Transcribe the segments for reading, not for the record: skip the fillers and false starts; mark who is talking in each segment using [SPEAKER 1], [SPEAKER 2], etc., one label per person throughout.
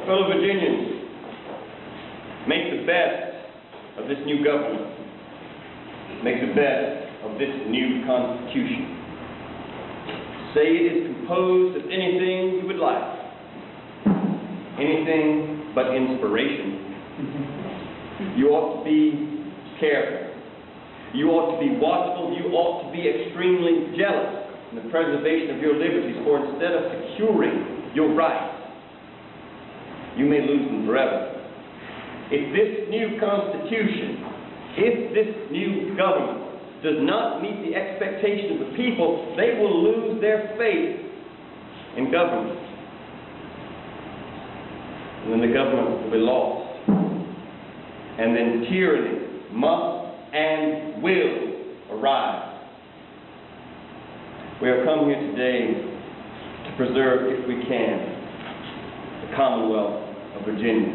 [SPEAKER 1] Fellow Virginians, make the best of this new government. Make the best of this new Constitution. Say it is composed of anything you would like. Anything but inspiration. You ought to be careful. You ought to be watchful. You ought to be extremely jealous in the preservation of your liberties, for instead of securing your rights, you may lose them forever. If this new Constitution, if this new government does not meet the expectations of the people, they will lose their faith in government. And then the government will be lost. And then tyranny must and will arise. We have come here today to preserve, if we can, the Commonwealth of Virginia.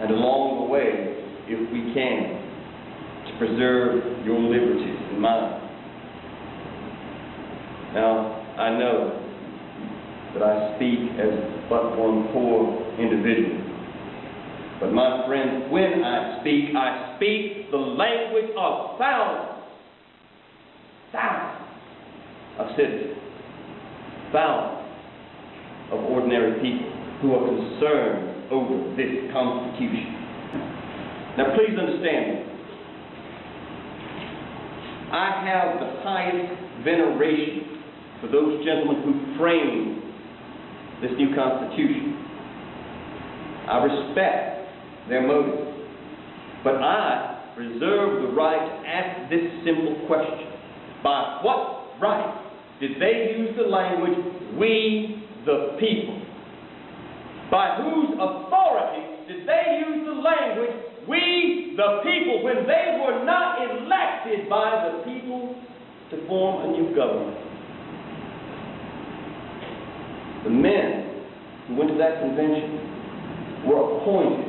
[SPEAKER 1] And along the way, if we can, to preserve your liberties and mine. Now, I know that I speak as but one poor individual. But my friends, when I speak the language of thousands of citizens, thousands of ordinary people who are concerned over this Constitution. Now please understand me. I have the highest veneration for those gentlemen who framed this new Constitution. I respect their motives. But I reserve the right to ask this simple question. By what right did they use the language, "we the people"? By whose authority did they use the language, "we the people," when they were not elected by the people to form a new government? The men who went to that convention were appointed,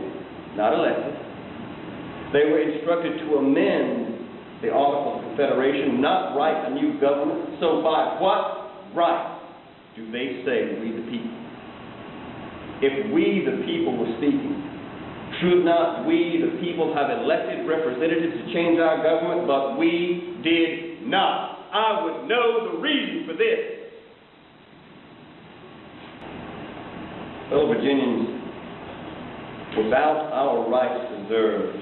[SPEAKER 1] not elected. They were instructed to amend the Articles of Confederation, not write a new government. So by what right do they say "we the people"? If we the people were speaking, should not we the people have elected representatives to change our government? But we did not. I would know the reason for this. Fellow Virginians, without our rights preserved,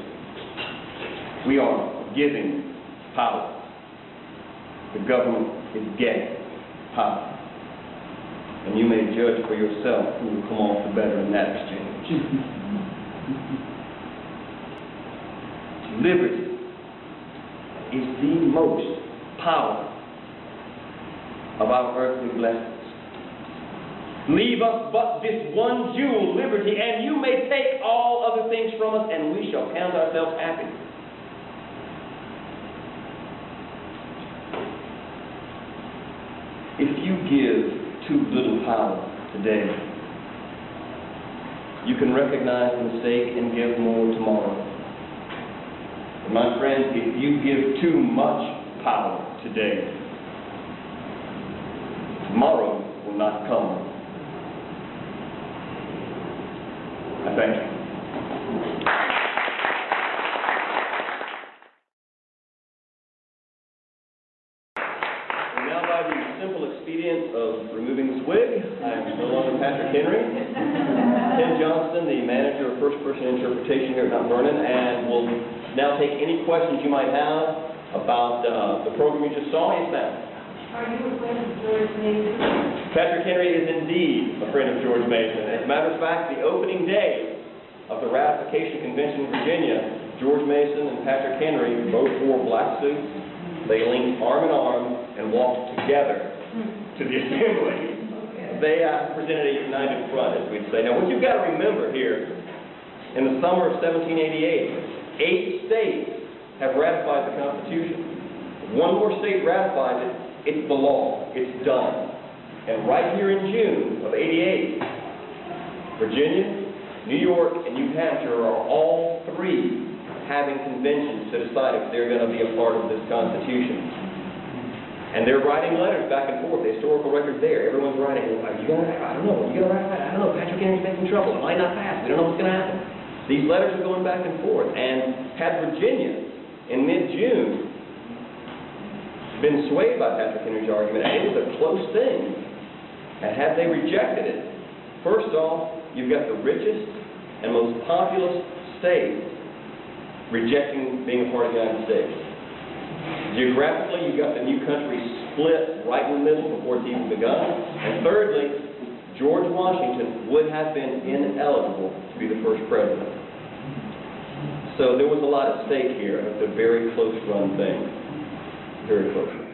[SPEAKER 1] we are giving power. The government is getting power. And you may judge for yourself who will come off the better in that exchange. Liberty is the most powerful of our earthly blessings. Leave us but this one jewel, liberty, and you may take all other things from us, and we shall count ourselves happy. If you give too little power today, you can recognize the mistake and give more tomorrow. But my friends, if you give too much power today, tomorrow will not come. I thank you. And now, by the simple expedient of removing this wig, I am no longer Patrick Henry. Tim Johnston, the manager of first-person interpretation here at Mount Vernon, and will now take any questions you might have about the program you just saw. Yes, ma'am.
[SPEAKER 2] Are you a friend of George Mason?
[SPEAKER 1] Patrick Henry is indeed a friend of George Mason. As a matter of fact, the opening day of the Ratification Convention in Virginia, George Mason and Patrick Henry both wore black suits. They linked arm in arm and walked together to the assembly. They presented a united front, as we'd say. Now, what you've got to remember here, in the summer of 1788, 8 states have ratified the Constitution. If one more state ratifies it, it's the law. It's done. And right here in June of '88, Virginia, New York, and New Hampshire are all three having conventions to decide if they're going to be a part of this Constitution. And they're writing letters back and forth, the historical record's there. Everyone's writing, are you gonna, I don't know, you gonna write that? I don't know, Patrick Henry's making trouble, it might not pass, we don't know what's gonna happen. These letters are going back and forth, and had Virginia, in mid-June, been swayed by Patrick Henry's argument, and it was a close thing, and had they rejected it, first off, you've got the richest and most populous state rejecting being a part of the United States. Geographically, you've got the new country split right in the middle before it's even begun. And thirdly, George Washington would have been ineligible to be the first president. So there was a lot at stake here. It's a very close run thing. Very close.